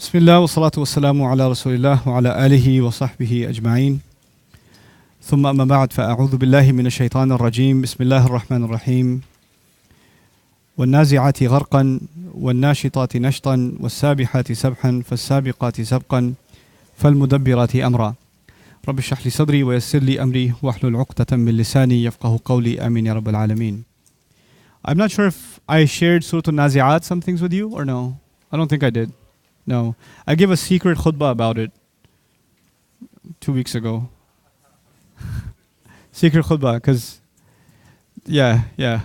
بسم الله والصلاة والسلام على رسول الله وعلى آله وصحبه أجمعين ثم أما بعد فأعوذ بالله من الشيطان الرجيم بسم الله الرحمن الرحيم والنازعات غرقا والناشطات نشطا والسابحات سبحا فالسابقات سبقا فالمدبرات أمرا رب اشرح لي صدري ويسر لي أمري واحلل عقدة من لساني يفقه قولي آمين يا رب العالمين. I'm not sure if I shared Surah Al-Nazi'at some things with you or no. I don't think I did. No. I gave a secret khutbah about it 2 weeks ago. Secret khutbah, because, yeah. Yeah,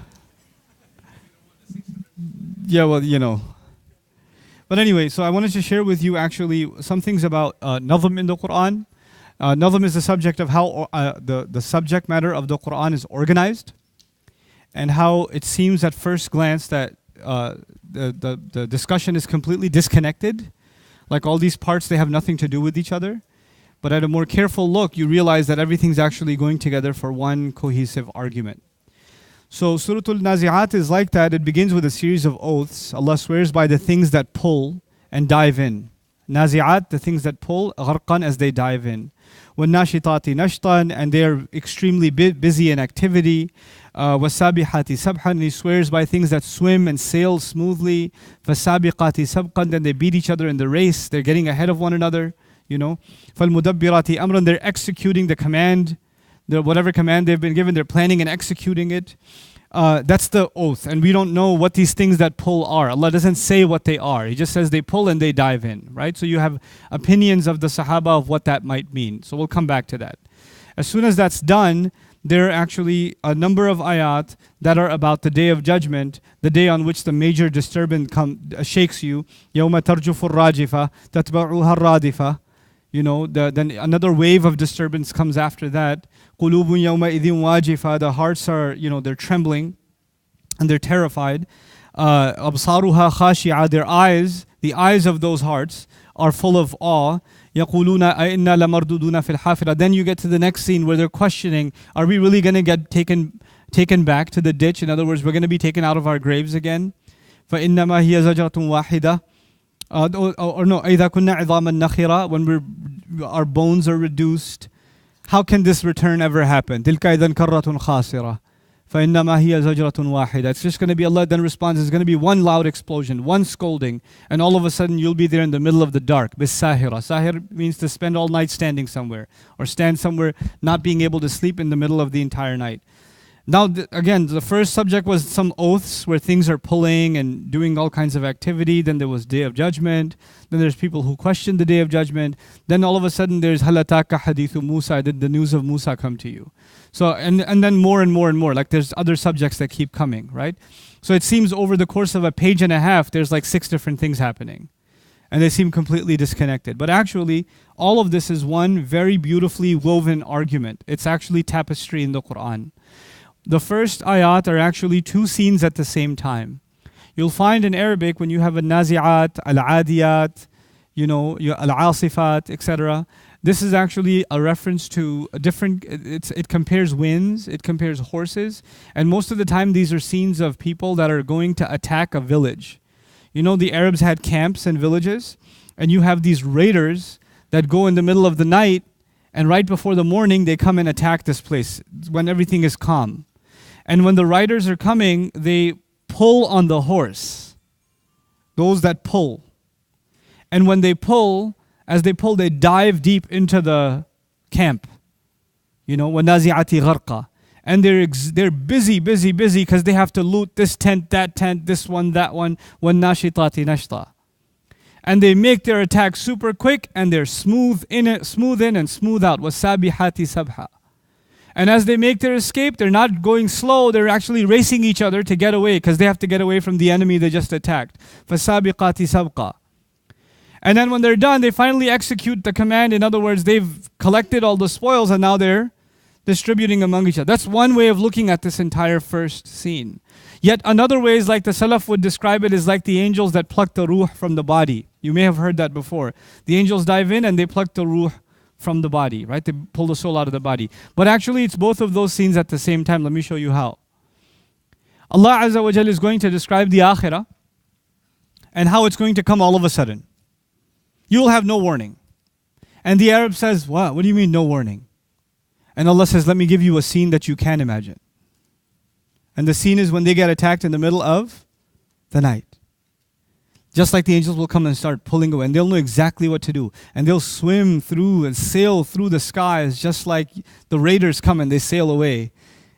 well, you know. But anyway, so I wanted to share with you actually some things about Nazm in the Quran. Nazm is the subject of how the subject matter of the Quran is organized, and how it seems at first glance that the discussion is completely disconnected. Like all these parts, they have nothing to do with each other. But at a more careful look, you realize that everything's actually going together for one cohesive argument. So Surah Al-Nazi'at is like that. It begins with a series of oaths. Allah swears by the things that pull and dive in. Nazi'at, the things that pull, gharqan, as they dive in. وَالنَّاشِطَاتِ نَشْطًا, and they are extremely busy in activity. وَالسَّابِحَاتِ سَبْحًا, he swears by things that swim and sail smoothly. فَالسَّابِقَاتِ سَبْقًا, then they beat each other in the race. They're getting ahead of one another, you know. فَالْمُدَبِّرَاتِ أَمْرًا, they're executing the command. Whatever command they've been given, they're planning and executing it. That's the oath. And we don't know what these things that pull are. Allah doesn't say what they are. He just says they pull and they dive in, right? So you have opinions of the Sahaba of what that might mean. So we'll come back to that. As soon as that's done, there are actually a number of ayat that are about the day of judgment, the day on which the major disturbance shakes you. يَوْمَ تَرْجُفُ الرَّاجِفَةِ تَتْبَعُهَا الرَّادِفَةِ. You know, then another wave of disturbance comes after that. قُلُوبٌ يَوْمَئِذٍ وَاجِفَةٌ, the hearts are, they're trembling and they're terrified. أَبْصَارُهَا خَاشِعَةٌ, the eyes of those hearts are full of awe. يَقُولُونَ أَإِنَّا لَمَرْدُودُونَ فِي الْحَافِرَةِ. Then you get to the next scene where they're questioning, are we really going to get taken back to the ditch? In other words, we're going to be taken out of our graves again. فَإِنَّمَا هِيَ زَجْرَةٌ وَاحِدَةٌ. Or no, إِذَا كُنَّا عِظَامًا نَخِرًا, when our bones are reduced. How can this return ever happen? تِلْكَ إِذًا كَرَّةٌ خَاسِرَةٌ فَإِنَّمَا هِيَ زَجْرَةٌ وَاحِدَةٌ. It's just going to be, Allah then responds, it's going to be one loud explosion, one scolding, and all of a sudden you'll be there in the middle of the dark. بِالسَّاهِرَةِ. Sahir means to spend all night standing somewhere, or stand somewhere not being able to sleep in the middle of the entire night. Now, again, the first subject was some oaths where things are pulling and doing all kinds of activity. Then there was Day of Judgment. Then there's people who question the Day of Judgment. Then all of a sudden there's هَلْ أَتَاكَ حَدِيثُ مُوسَى, did the news of Musa come to you? So, and then more and more and more, like there's other subjects that keep coming, right? So it seems over the course of a page and a half, there's like 6 different things happening. And they seem completely disconnected. But actually, all of this is one very beautifully woven argument. It's actually tapestry in the Quran. The first ayat are actually 2 scenes at the same time. You'll find in Arabic when you have a nazi'at, al-adiyat, al-asifat, etc. This is actually a reference to a different, it compares winds, it compares horses. And most of the time these are scenes of people that are going to attack a village. You know, the Arabs had camps and villages, and you have these raiders that go in the middle of the night, and right before the morning they come and attack this place when everything is calm. And when the riders are coming, they pull on the horse. Those that pull. And when they pull, as they pull, they dive deep into the camp. وَنَازِعَةِ غَرْقًا. And they're busy because they have to loot this tent, this one, that one. وَالنَّاشِطَاتِ نَشْطًا. And they make their attack super quick, and they're smooth in and smooth out. وَالسَّابِحَاتِ سَبْحًا. And as they make their escape, they're not going slow, they're actually racing each other to get away, because they have to get away from the enemy they just attacked. فَالسَّابِقَاتِ سَبْقًا. And then when they're done, they finally execute the command. In other words, they've collected all the spoils and now they're distributing among each other. That's one way of looking at this entire first scene. Yet another way is like the Salaf would describe it, is like the angels that pluck the ruh from the body. You may have heard that before. The angels dive in and they pluck the ruh from the body, right? They pull the soul out of the body. But actually it's both of those scenes at the same time. Let me show you how. Allah Azza wa Jalla is going to describe the akhirah and how it's going to come all of a sudden. You'll have no warning. And the Arab says, what do you mean no warning? And Allah says, let me give you a scene that you can imagine. And the scene is when they get attacked in the middle of the night. Just like the angels will come and start pulling away, and they'll know exactly what to do. And they'll swim through and sail through the skies just like the raiders come and they sail away.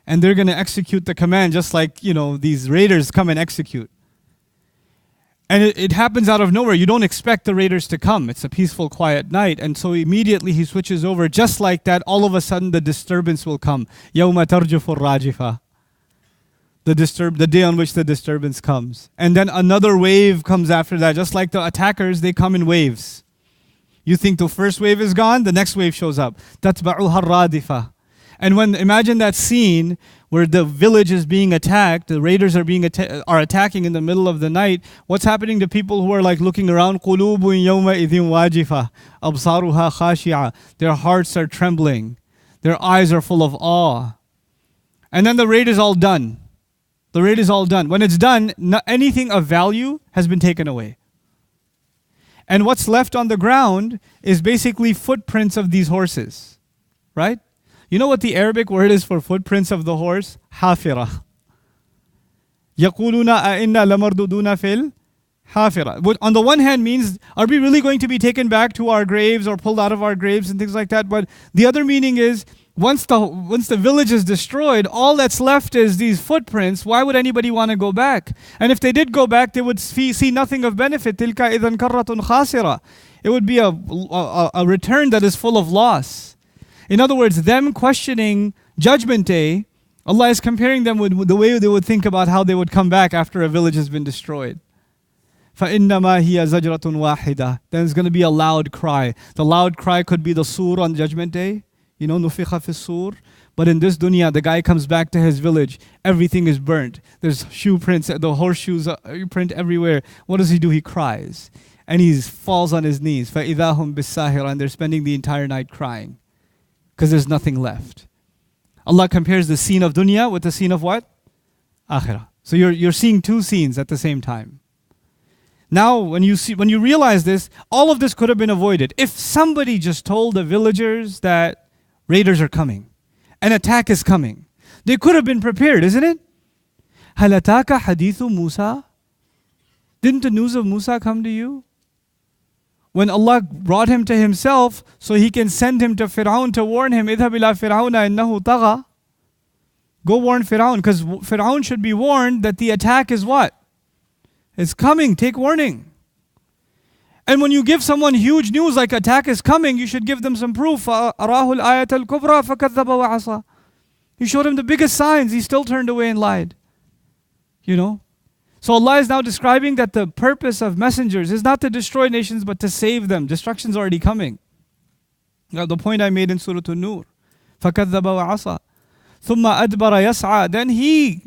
And they're going to execute the command just like, these raiders come and execute. And it happens out of nowhere. You don't expect the raiders to come. It's a peaceful, quiet night. And so immediately he switches over. Just like that, all of a sudden the disturbance will come. يَوْمَ تَرْجُفُ الرَّاجِفَةِ. The day on which the disturbance comes. And then another wave comes after that. Just like the attackers, they come in waves. You think the first wave is gone, the next wave shows up. تَتْبَعُهَا الرَّادِفَةِ. And imagine that scene where the village is being attacked, the raiders are attacking in the middle of the night. What's happening to people who are like looking around? قُلُوبٌ يَوْمَئِذٍ وَاجِفَةٌ أَبْصَارُهَا خَاشِعَةٌ. Their hearts are trembling. Their eyes are full of awe. And then the raid is all done. The raid is all done. When it's done, anything of value has been taken away. And what's left on the ground is basically footprints of these horses. Right? You know what the Arabic word is for footprints of the horse? حافرة. يقولون أئنا لمردودون في الحافرة. Which on the one hand means, are we really going to be taken back to our graves or pulled out of our graves and things like that? But the other meaning is, once the village is destroyed, all that's left is these footprints. Why would anybody want to go back? And if they did go back, they would see nothing of benefit. تِلْكَ إِذًا كَرَّةٌ خَاسِرَةٌ. It would be a return that is full of loss. In other words, them questioning Judgment Day, Allah is comparing them with the way they would think about how they would come back after a village has been destroyed. فَإِنَّمَا هِيَ زَجْرَةٌ وَاحِدَةٌ. Then there's going to be a loud cry. The loud cry could be the sur on Judgment Day. نُفِخَ فِي الصُّورِ. But in this dunya, the guy comes back to his village. Everything is burnt. There's shoe prints, the horseshoes print everywhere. What does he do? He cries. And he falls on his knees. فَإِذَا هُمْ بِالسَّاهِرَةِ. And they're spending the entire night crying. Because there's nothing left. Allah compares the scene of dunya with the scene of what? Akhirah. So you're seeing two scenes at the same time. Now, when you realize this, all of this could have been avoided. If somebody just told the villagers that raiders are coming, an attack is coming, they could have been prepared, isn't it? هَلْ أَتَاكَ حَدِيثُ مُوسَى. Didn't the news of Musa come to you? When Allah brought him to himself so he can send him to Fir'aun to warn him, اذهب إلى فرعون إنه طغى. Go warn Fir'aun, because Fir'aun should be warned that the attack is what? It's coming, take warning. And when you give someone huge news like attack is coming, you should give them some proof. أَرَاهُ الْآيَةَ الْكُبْرَى فَكَذَّبَ وَعَصَى. You showed him the biggest signs, he still turned away and lied. So Allah is now describing that the purpose of messengers is not to destroy nations but to save them. Destruction's already coming. Now the point I made in Surah An-Nur. فَكَذَّبَ وَعَصَى ثُمَّ أَدْبَرَ يَسْعَى. Then he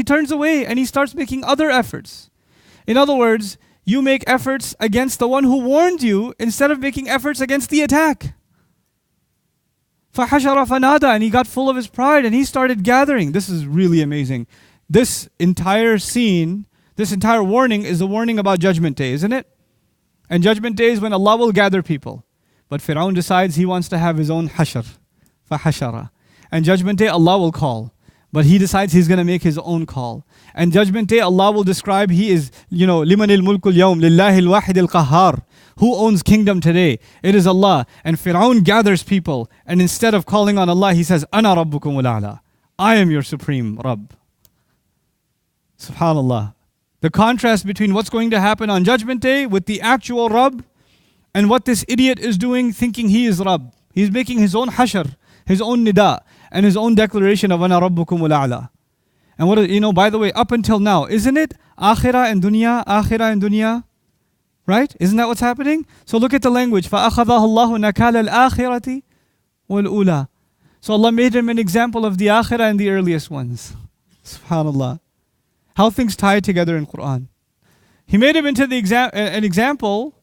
turns away and he starts making other efforts. In other words, you make efforts against the one who warned you instead of making efforts against the attack. فَحَشَرَ فَنَادَى. And he got full of his pride and he started gathering. This is really amazing. This entire scene, this entire warning is a warning about Judgment Day, isn't it? And Judgment Day is when Allah will gather people. But Fir'aun decides he wants to have his own hashr. فَحَشَرَ. And Judgment Day Allah will call. But he decides he's going to make his own call. And Judgment Day Allah will describe he is, لِمَنِ الْمُلْكُ الْيَوْمِ لِلَّهِ الْوَاحِدِ الْقَهَّارِ. Who owns kingdom today? It is Allah. And Fir'aun gathers people. And instead of calling on Allah, he says, أَنَا رَبُّكُمُ الْأَعْلَى. I am your supreme Rabb. SubhanAllah. The contrast between what's going to happen on Judgment Day with the actual Rabb and what this idiot is doing thinking he is Rabb. He's making his own hashr, his own nida, and his own declaration of Ana Rabbukum al-A'la. And by the way, up until now, isn't it? Akhirah and dunya? Right? Isn't that what's happening? So look at the language. فَأَخَذَهُ اللَّهُ نَكَالَ الْآخِرَةِ وَالْأُولَى. So Allah made him an example of the akhirah and the earliest ones. SubhanAllah. How things tie together in Quran. He made him into an example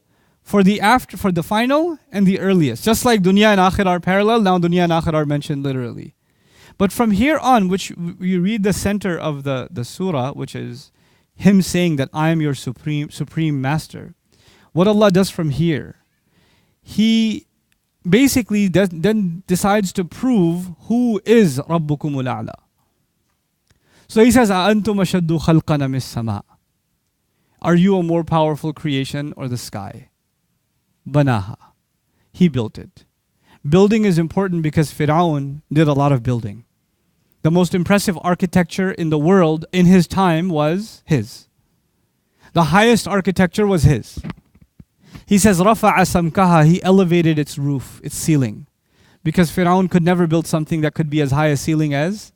for the final and the earliest. Just like dunya and akhirah are parallel, now dunya and akhirah are mentioned literally. But from here on, which you read the center of the surah, which is him saying that I am your supreme master. what Allah does from here, He basically then decides to prove who is Rabbukumul A'la. So He says, أَأَنْتُمْ أَشَدُّ خَلْقًا مِنَ السَّمَاءِ. Are you a more powerful creation or the sky? Banaha. He built it. Building is important because Fir'aun did a lot of building. The most impressive architecture in the world in his time was his. The highest architecture was his. He says, رَفَعَ سَمْكَهَا. He elevated its roof, its ceiling. Because Fir'aun could never build something that could be as high a ceiling as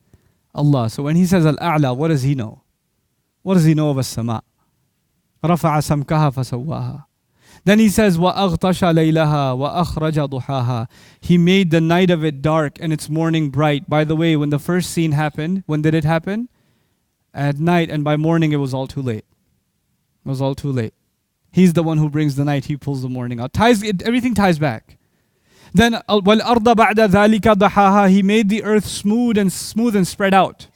Allah. So when he says Al-A'la, what does he know? What does he know of As-Sama'? رَفَعَ سَمْكَهَا فَسَوَّاهَا. Then he says, وَأَغْطَشَ لَيْلَهَا وَأَخْرَجَ ضُحَاهَا. He made the night of it dark and its morning bright. By the way, when the first scene happened, when did it happen? At night, and by morning it was all too late. It was all too late. He's the one who brings the night, He pulls the morning out. Everything ties back. Then وَالْأَرْضَ بَعْدَ ذَلِكَ ضَحَاهَا. He made the earth smooth and spread out.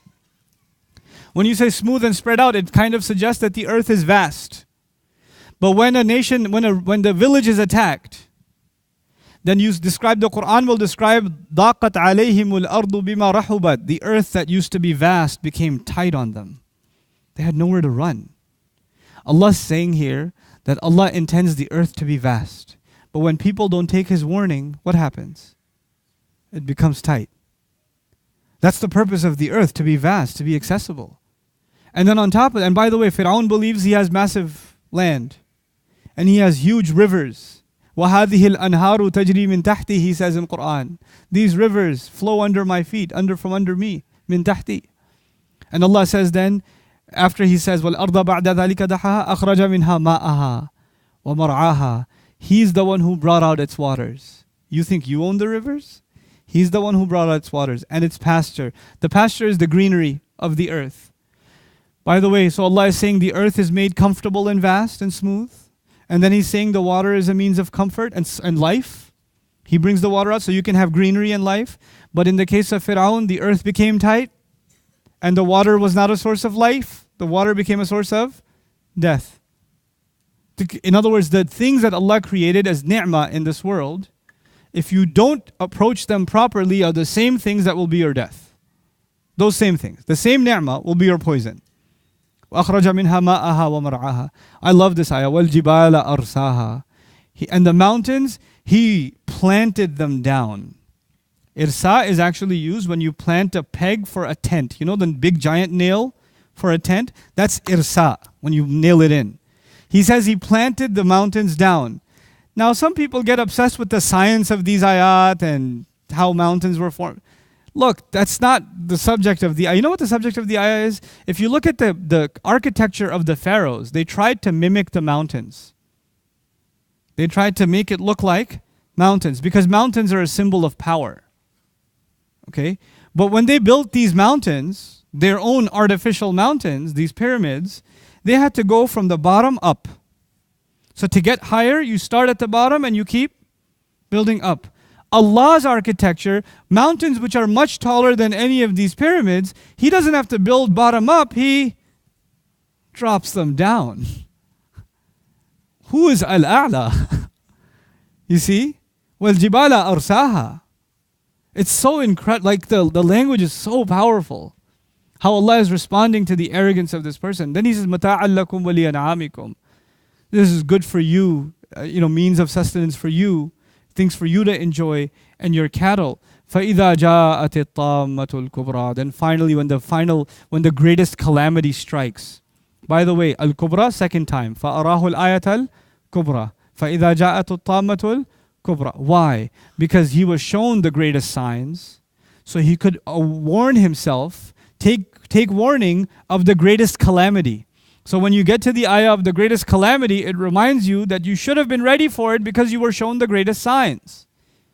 When you say smooth and spread out, it kind of suggests that the earth is vast. But when when the village is attacked, then you describe, the Quran will describe ضَاقَتْ عَلَيْهِمُ الْأَرْضُ بِمَا رَحُبَتْ. The earth that used to be vast became tight on them. They had nowhere to run. Allah's saying here that Allah intends the earth to be vast. But when people don't take His warning, what happens? It becomes tight. That's the purpose of the earth, to be vast, to be accessible. And then on top of it, and by the way, Fir'aun believes he has massive land. And he has huge rivers. وَهَذِهِ الْأَنْهَارُ تَجْرِي مِن تَحْتِي. He says in Quran, these rivers flow under my feet, from under me, min tahti. And Allah says then, after He says, وَالْأَرْضَ بَعْدَ ذَلِكَ دَحَاهَا أَخْرَجَ مِنْهَا مَاءَهَا وَمَرْعَاهَا. He's the one who brought out its waters. You think you own the rivers? He's the one who brought out its waters and its pasture. The pasture is the greenery of the earth. By the way, so Allah is saying the earth is made comfortable and vast and smooth. And then He's saying the water is a means of comfort and life. He brings the water out so you can have greenery and life. But in the case of Fir'aun, the earth became tight and the water was not a source of life. The water became a source of death. In other words, the things that Allah created as ni'mah in this world, if you don't approach them properly, are the same things that will be your death. Those same things. The same ni'mah will be your poison. وَأَخْرَجَ مِنْهَا مَاءَهَا وَمَرْعَاهَا. I love this ayah. وَالْجِبَالَ أَرْسَاهَا. And the mountains, He planted them down. Irsa is actually used when you plant a peg for a tent. You know the big giant nail for a tent? That's irsa, when you nail it in. He says He planted the mountains down. Now some people get obsessed with the science of these ayat and how mountains were formed. Look, that's not the subject of the ayah. You know what the subject of the ayah is? If you look at the architecture of the pharaohs, they tried to mimic the mountains. They tried to make it look like mountains because mountains are a symbol of power. Okay? But when they built these mountains, their own artificial mountains, these pyramids, they had to go from the bottom up. So to get higher, you start at the bottom and you keep building up. Allah's architecture, mountains which are much taller than any of these pyramids, He doesn't have to build bottom up, He drops them down. Who is Al-A'la? You see? وَالْجِبَالَ أَرْسَاهَا. It's so incredible, like the language is so powerful. How Allah is responding to the arrogance of this person. Then He says, مَتَاعًا لَكُمْ وَلِيَنْعَامِكُمْ. This is good for you, means of sustenance for you, things for you to enjoy, and your cattle. فَإِذَا جَاءَتِ الطَّامَّةُ الْكُبْرَى. Then finally, when the greatest calamity strikes. By the way, al-kubra, second time. فَأَرَاهُ الْآيَةَ الْكُبْرَى. فَإِذَا جَاءَتُ الطَّامَّةُ الْكُبْرَى. Why? Because he was shown the greatest signs, so he could warn himself, take warning of the greatest calamity. So when you get to the ayah of the greatest calamity, it reminds you that you should have been ready for it because you were shown the greatest signs.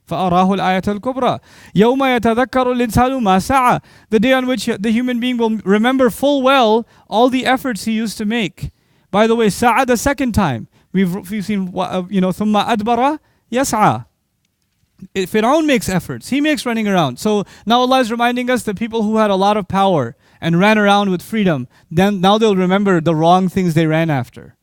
فَأَرَاهُ الْآيَةَ الْكُبْرَى يَوْمَ يَتَذَكَّرُ الْإِنسَانُ مَا سَعَى. The day on which the human being will remember full well all the efforts he used to make. By the way, sa'a the second time. We've seen, ثُمَّ أَدْبَرَ يَسْعَى. Fir'aun makes efforts. He makes running around. So now Allah is reminding us the people who had a lot of power and ran around with freedom, then now they'll remember the wrong things they ran after.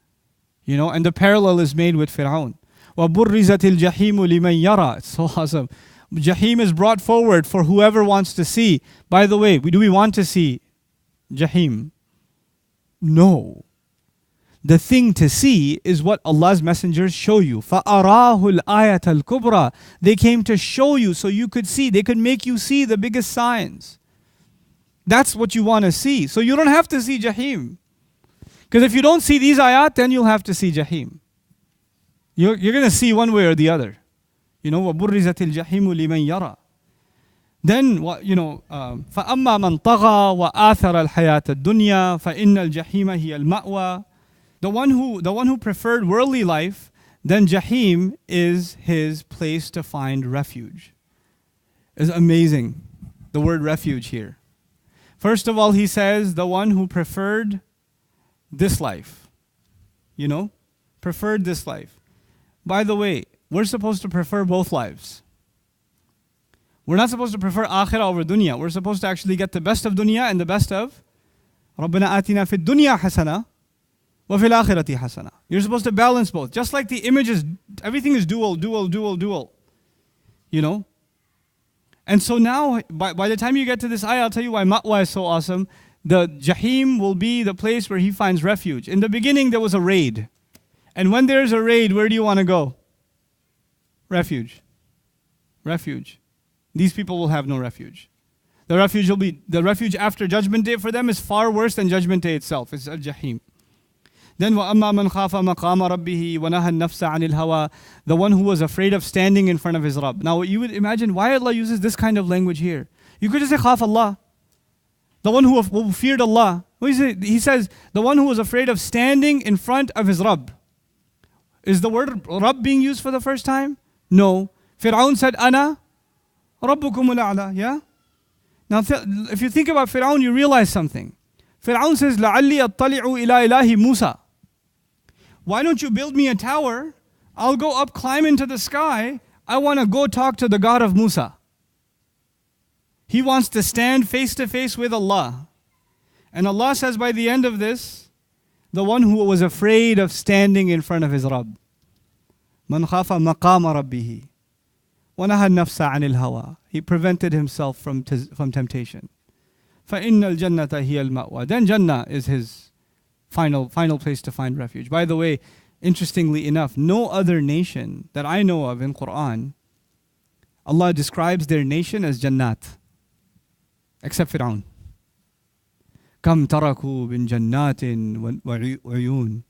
And the parallel is made with Fir'aun. وَبُرِّزَتِ الْجَحِيمُ لِمَنْ يَرَى. It's so awesome. Jahim is brought forward for whoever wants to see. By the way, do we want to see Jahim? No. The thing to see is what Allah's messengers show you. فَأَرَاهُ الْآيَةَ الْكُبْرَى. They came to show you so you could see. They could make you see the biggest signs. That's what you want to see. So you don't have to see Jahim. Because if you don't see these ayat, then you'll have to see Jahim. You're going to see one way or the other. وَبُرِّزَتِ الْجَحِيمُ لِمَنْ يَرَى. Then, فَأَمَّا مَنْ طَغَى وَآثَرَ الْحَيَاةَ الدُّنْيَا فَإِنَّ الْجَحِيمَ هِيَ الْمَأْوَى. The one who preferred worldly life, then Jahim is his place to find refuge. It's amazing, the word refuge here. First of all, he says the one who preferred this life. Preferred this life. By the way, we're supposed to prefer both lives. We're not supposed to prefer akhirah over dunya. We're supposed to actually get the best of dunya and the best of رَبَّنَا آتِنَا فِي الدُّنْيَا حَسَنَةً وَفِي الْآخِرَةِ حَسَنَةً. You're supposed to balance both. Just like the images, everything is dual. And so now, by the time you get to this ayah, I'll tell you why ma'wa is so awesome. The Jahim will be the place where he finds refuge. In the beginning, there was a raid. And when there's a raid, where do you want to go? Refuge. These people will have no refuge. The refuge after Judgment Day for them is far worse than Judgment Day itself. It's al-Jahim. Then وَأَمَّا مَنْ خَافَ مَقَامَ رَبِّهِ وَنَهَى النَّفْسَ عَنِ الْهَوَى. The one who was afraid of standing in front of his Rabb. Now you would imagine why Allah uses this kind of language here. You could just say khaf Allah. The one who feared Allah. He says the one who was afraid of standing in front of his Rabb. Is the word Rabb being used for the first time? No. Fir'aun said, Ana Rabbukum al-a'la. Yeah? Now if you think about Fir'aun, you realize something. Fir'aun says, لَعَلِّي أَطَّلِعُ إِلَىٰ إِلَهِ مُوسَى. Why don't you build me a tower? I'll go up, climb into the sky. I want to go talk to the God of Musa. He wants to stand face to face with Allah. And Allah says by the end of this, the one who was afraid of standing in front of his Rabb. مَنْ خَافَ مَقَامَ رَبِّهِ وَنَهَى النَّفْسَ عَنِ الْهَوَى. He prevented himself from temptation. فَإِنَّ الْجَنَّةَ هِيَ الْمَأْوَى. Then Jannah is his final place to find refuge. By the way, interestingly enough, no other nation that I know of in Quran, Allah describes their nation as Jannat, except Fir'aun. كَمْ تَرَكُوا مِنْ جَنَّاتٍ وَعُيُونٍ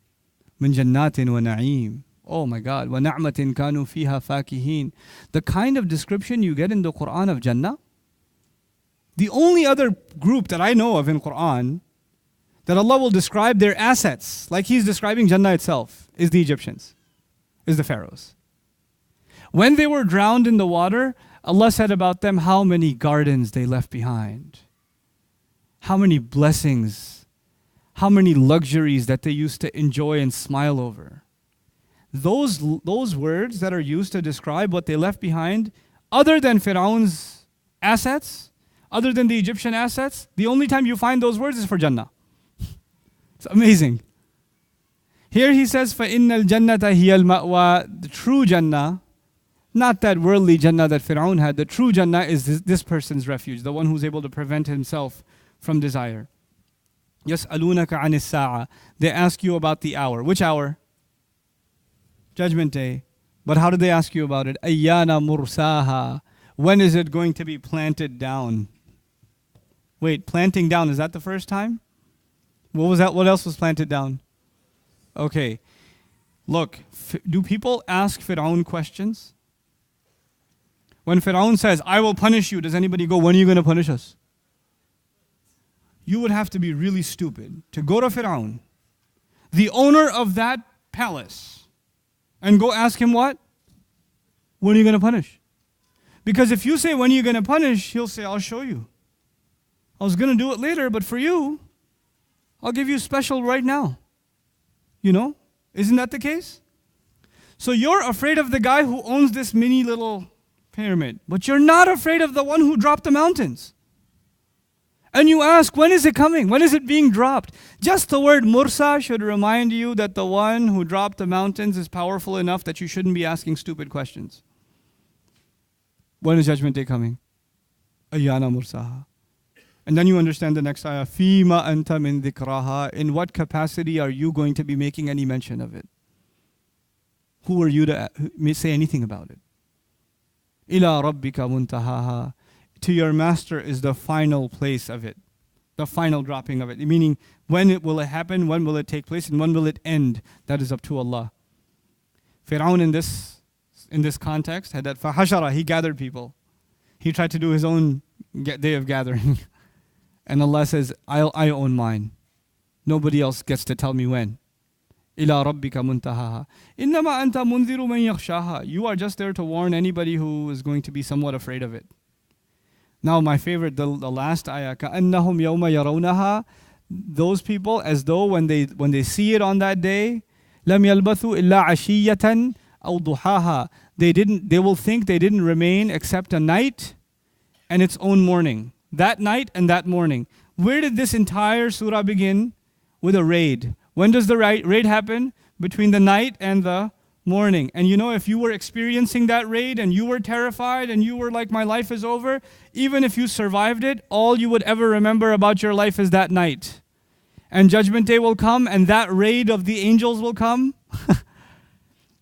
مِنْ جَنَّاتٍ وَنَعِيمٍ. Oh my God. وَنَعْمَةٍ كَانُوا فِيهَا فَاكِهِينَ. The kind of description you get in the Quran of Jannah, the only other group that I know of in Quran that Allah will describe their assets, like He's describing Jannah itself, is the Egyptians, is the pharaohs. When they were drowned in the water, Allah said about them how many gardens they left behind, how many blessings, how many luxuries that they used to enjoy and smile over. Those words that are used to describe what they left behind, other than Fir'aun's assets, other than the Egyptian assets, the only time you find those words is for Jannah. It's amazing. Here he says, فَإِنَّ الْجَنَّةَ هِيَ الْمَأْوَى. The true Jannah, not that worldly Jannah that Fir'aun had, the true Jannah is this person's refuge, the one who's able to prevent himself from desire. يَسْأَلُونَكَ عَنِ السَّاعَةِ. They ask you about the hour. Which hour? Judgment Day. But how did they ask you about it? أَيَّانَ مُرْسَاهَا. When is it going to be planted down? Wait, planting down, is that the first time? What was that? What else was planted down? Okay. Look, do people ask Fir'aun questions? When Fir'aun says, I will punish you, does anybody go, when are you going to punish us? You would have to be really stupid to go to Fir'aun, the owner of that palace, and go ask him what? When are you going to punish? Because if you say, when are you going to punish? He'll say, I'll show you. I was going to do it later, but for you, I'll give you special right now. Isn't that the case? So you're afraid of the guy who owns this mini little pyramid, but you're not afraid of the one who dropped the mountains. And you ask, when is it coming? When is it being dropped? Just the word Mursa should remind you that the one who dropped the mountains is powerful enough that you shouldn't be asking stupid questions. When is Judgment Day coming? Ayyana Mursaha. And then you understand the next ayah. Fima anta min dhikraha. In what capacity are you going to be making any mention of it? Who are you to say anything about it? Ila rabbika muntahaha. To your master is the final place of it. The final dropping of it. Meaning, will it happen? When will it take place? And when will it end? That is up to Allah. Fir'aun in this context had that fahashara. He gathered people. He tried to do his own day of gathering. And Allah says, I own mine. Nobody else gets to tell me when. Ila rabbika muntahaha. Innama anta mundhiru man yakhshaha. You are just there to warn anybody who is going to be somewhat afraid of it. Now my favorite, the last ayah. كَأَنَّهُمْ يَوْمَ يَرَوْنَهَا. Those people, as though when they see it on that day, لَمْ يَلْبَثُوا إِلَّا عَشِيَّةً أَوْ ضُحَاهَا. They will think they didn't remain except a night and its own morning. That night and that morning. Where did this entire surah begin? With a raid. When does the raid happen? Between the night and the morning. And you know, if you were experiencing that raid and you were terrified and you were like, my life is over, even if you survived it, all you would ever remember about your life is that night. And Judgment Day will come and that raid of the angels will come.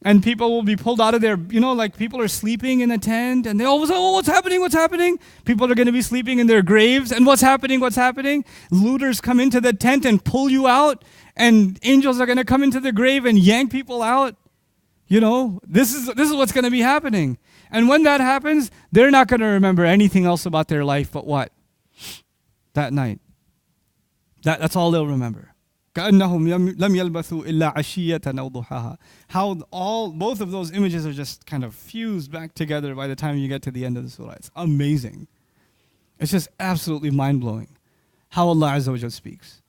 And people will be pulled out of their, like people are sleeping in a tent and they always say, oh, what's happening? What's happening? People are going to be sleeping in their graves. And what's happening? What's happening? Looters come into the tent and pull you out. And angels are going to come into the grave and yank people out. This is what's going to be happening. And when that happens, they're not going to remember anything else about their life but what? That night. That's all they'll remember. كَأَنَّهُمْ لَمْ يَلْبَثُوا إِلَّا عَشِيَّةً أَوْ ضُحَاهَا. How both of those images are just kind of fused back together by the time you get to the end of the surah. It's amazing. It's just absolutely mind-blowing how Allah Azza wa Jal speaks.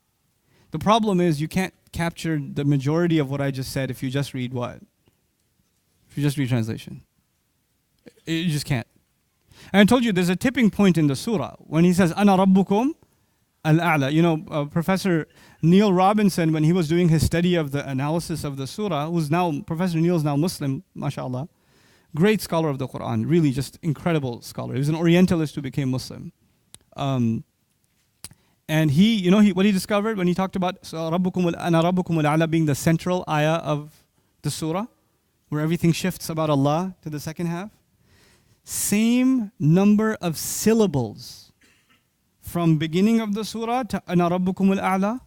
The problem is you can't capture the majority of what I just said if you just read what? If you just read translation. You just can't. And I told you there's a tipping point in the surah when he says, أَنَا رَبُّكُمْ الْأَعْلَى. Professor Neil Robinson, when he was doing his study of the analysis of the surah, Professor Neil is now Muslim, mashallah. Great scholar of the Quran, really just incredible scholar. He was an Orientalist who became Muslim. And he, what he discovered when he talked about أَنَا رَبُّكُمُ الْأَعْلَى being the central ayah of the surah, where everything shifts about Allah to the second half. Same number of syllables from beginning of the surah to أَنَا رَبُّكُمُ الْأَعْلَى,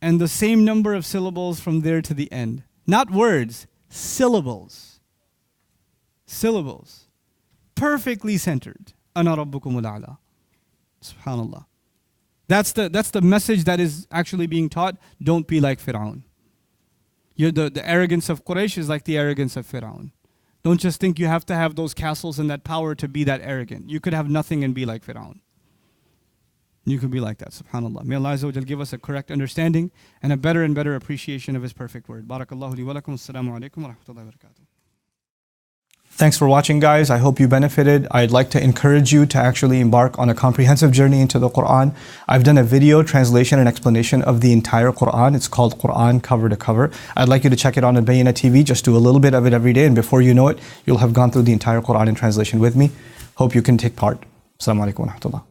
and the same number of syllables from there to the end. Not words, syllables. Syllables. Perfectly centered. أَنَا رَبُّكُمُ الْأَعْلَى. SubhanAllah. That's the message that is actually being taught. Don't be like Fir'aun. The arrogance of Quraysh is like the arrogance of Fir'aun. Don't just think you have to have those castles and that power to be that arrogant. You could have nothing and be like Fir'aun. You could be like that, subhanAllah. May Allah Azza wa Jal give us a correct understanding and a better and better appreciation of His perfect word. Barakallahu li wa lakum. Assalamu alaikum wa rahmatullahi wa barakatuh. Thanks for watching, guys. I hope you benefited. I'd like to encourage you to actually embark on a comprehensive journey into the Quran. I've done a video translation and explanation of the entire Quran. It's called Quran Cover to Cover. I'd like you to check it out on Bayyinah TV. Just do a little bit of it every day, and before you know it, you'll have gone through the entire Quran in translation with me. Hope you can take part. Assalamu alaikum wa rahmatullah.